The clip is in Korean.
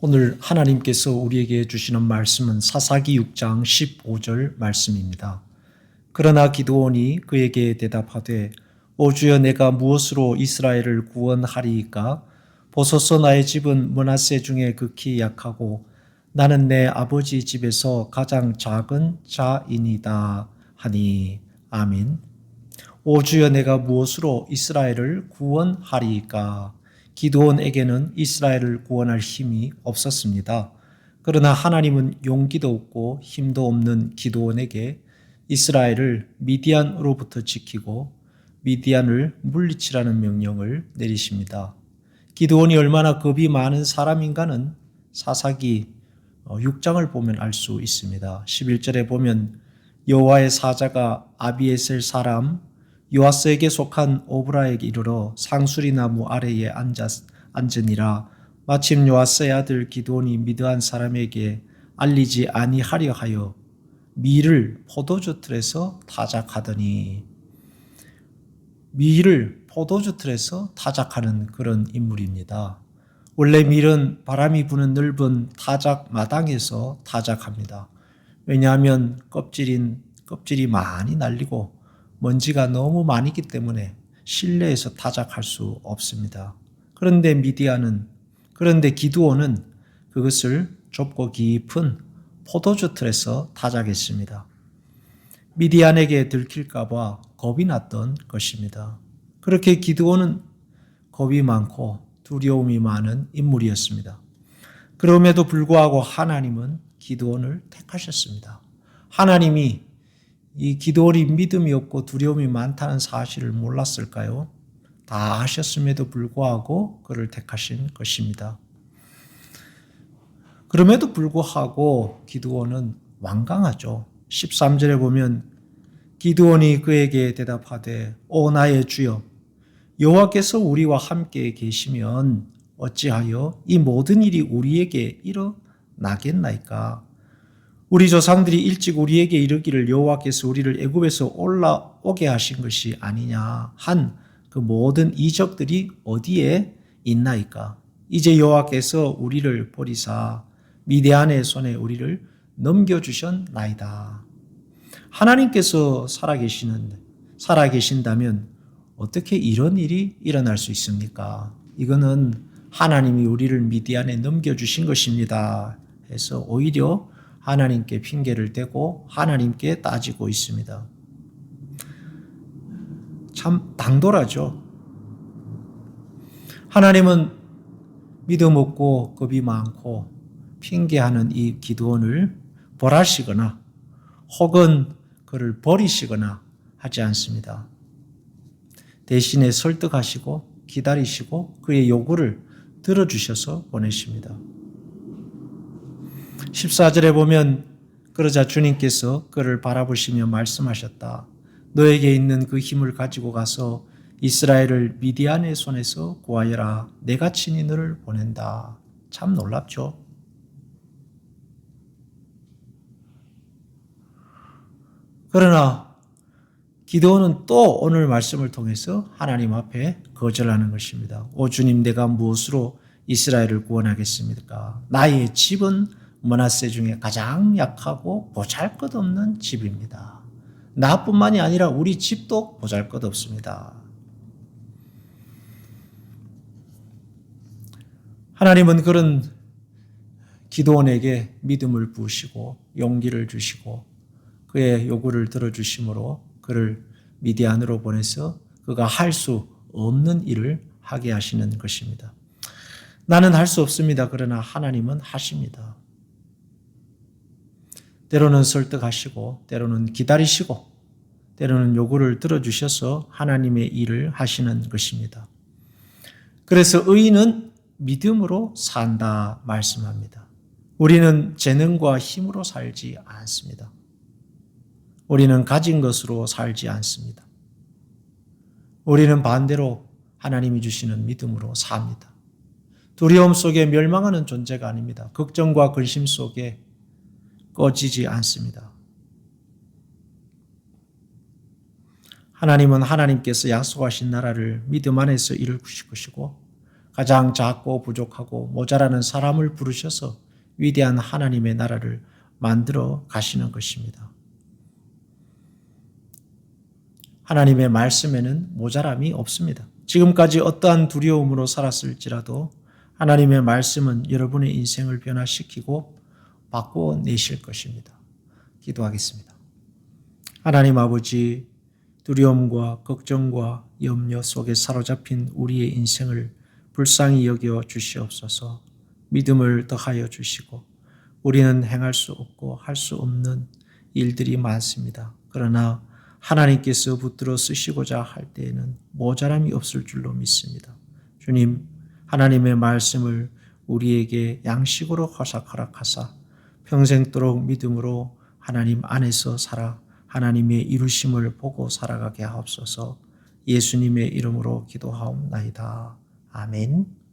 오늘 하나님께서 우리에게 주시는 말씀은 사사기 6장 15절 말씀입니다. 그러나 기드온이 그에게 대답하되 오 주여 내가 무엇으로 이스라엘을 구원하리이까? 보소서 나의 집은 므낫세 중에 극히 약하고 나는 내 아버지 집에서 가장 작은 자이니이다 하니. 아멘. 오 주여 내가 무엇으로 이스라엘을 구원하리이까? 기드온에게는 이스라엘을 구원할 힘이 없었습니다. 그러나 하나님은 용기도 없고 힘도 없는 기드온에게 이스라엘을 미디안으로부터 지키고 미디안을 물리치라는 명령을 내리십니다. 기드온이 얼마나 겁이 많은 사람인가는 사사기 6장을 보면 알 수 있습니다. 11절에 보면 여호와의 사자가 아비에셀 사람 요아스에게 속한 오브라에게 이르러 상수리 나무 아래에 앉으니라. 마침 요아스의 아들 기드온이 미드안 사람에게 알리지 아니하려 하여 밀을 포도주 틀에서 타작하더니. 밀을 포도주 틀에서 타작하는 그런 인물입니다. 원래 밀은 바람이 부는 넓은 타작 마당에서 타작합니다. 왜냐하면 껍질이 많이 날리고 먼지가 너무 많이기 때문에 실내에서 타작할 수 없습니다. 그런데 기드온은 그것을 좁고 깊은 포도주 틀에서 타작했습니다. 미디안에게 들킬까 봐 겁이 났던 것입니다. 그렇게 기드온은 겁이 많고 두려움이 많은 인물이었습니다. 그럼에도 불구하고 하나님은 기드온을 택하셨습니다. 하나님이 이 기드온이 믿음이 없고 두려움이 많다는 사실을 몰랐을까요? 다 아셨음에도 불구하고 그를 택하신 것입니다. 그럼에도 불구하고 기드온은 완강하죠. 13절에 보면 기드온이 그에게 대답하되 오 나의 주여 여호와께서 우리와 함께 계시면 어찌하여 이 모든 일이 우리에게 일어나겠나이까? 우리 조상들이 일찍 우리에게 이르기를 여호와께서 우리를 애굽에서 올라오게 하신 것이 아니냐 한 그 모든 이적들이 어디에 있나이까? 이제 여호와께서 우리를 버리사 미디안의 손에 우리를 넘겨주셨나이다. 하나님께서 살아계신다면 어떻게 이런 일이 일어날 수 있습니까? 이거는 하나님이 우리를 미디안에 넘겨주신 것입니다 해서 오히려 하나님께 핑계를 대고 하나님께 따지고 있습니다. 참 당돌하죠. 하나님은 믿음 없고 겁이 많고 핑계하는 이 기드온을 벌하시거나 혹은 그를 버리시거나 하지 않습니다. 대신에 설득하시고 기다리시고 그의 요구를 들어주셔서 보내십니다. 14절에 보면 그러자 주님께서 그를 바라보시며 말씀하셨다. 너에게 있는 그 힘을 가지고 가서 이스라엘을 미디안의 손에서 구하여라. 내가 친히 너를 보낸다. 참 놀랍죠? 그러나 기드온은 또 오늘 말씀을 통해서 하나님 앞에 거절하는 것입니다. 오 주님 내가 무엇으로 이스라엘을 구원하겠습니까? 나의 집은 므낫세 중에 가장 약하고 보잘것없는 집입니다. 나뿐만이 아니라 우리 집도 보잘것없습니다. 하나님은 그런 기드온에게 믿음을 부으시고 용기를 주시고 그의 요구를 들어주심으로 그를 미디안으로 보내서 그가 할 수 없는 일을 하게 하시는 것입니다. 나는 할 수 없습니다. 그러나 하나님은 하십니다. 때로는 설득하시고 때로는 기다리시고 때로는 요구를 들어주셔서 하나님의 일을 하시는 것입니다. 그래서 의인은 믿음으로 산다 말씀합니다. 우리는 재능과 힘으로 살지 않습니다. 우리는 가진 것으로 살지 않습니다. 우리는 반대로 하나님이 주시는 믿음으로 삽니다. 두려움 속에 멸망하는 존재가 아닙니다. 걱정과 근심 속에 꺼지지 않습니다. 하나님은 하나님께서 약속하신 나라를 믿음 안에서 이루실 것이고 가장 작고 부족하고 모자라는 사람을 부르셔서 위대한 하나님의 나라를 만들어 가시는 것입니다. 하나님의 말씀에는 모자람이 없습니다. 지금까지 어떠한 두려움으로 살았을지라도 하나님의 말씀은 여러분의 인생을 변화시키고 바꿔내실 것입니다. 기도하겠습니다. 하나님 아버지, 두려움과 걱정과 염려 속에 사로잡힌 우리의 인생을 불쌍히 여겨 주시옵소서. 믿음을 더하여 주시고 우리는 행할 수 없고 할 수 없는 일들이 많습니다. 그러나 하나님께서 붙들어 쓰시고자 할 때에는 모자람이 없을 줄로 믿습니다. 주님, 하나님의 말씀을 우리에게 양식으로 허락하사 평생도록 믿음으로 하나님 안에서 살아 하나님의 이루심을 보고 살아가게 하옵소서. 예수님의 이름으로 기도하옵나이다. 아멘.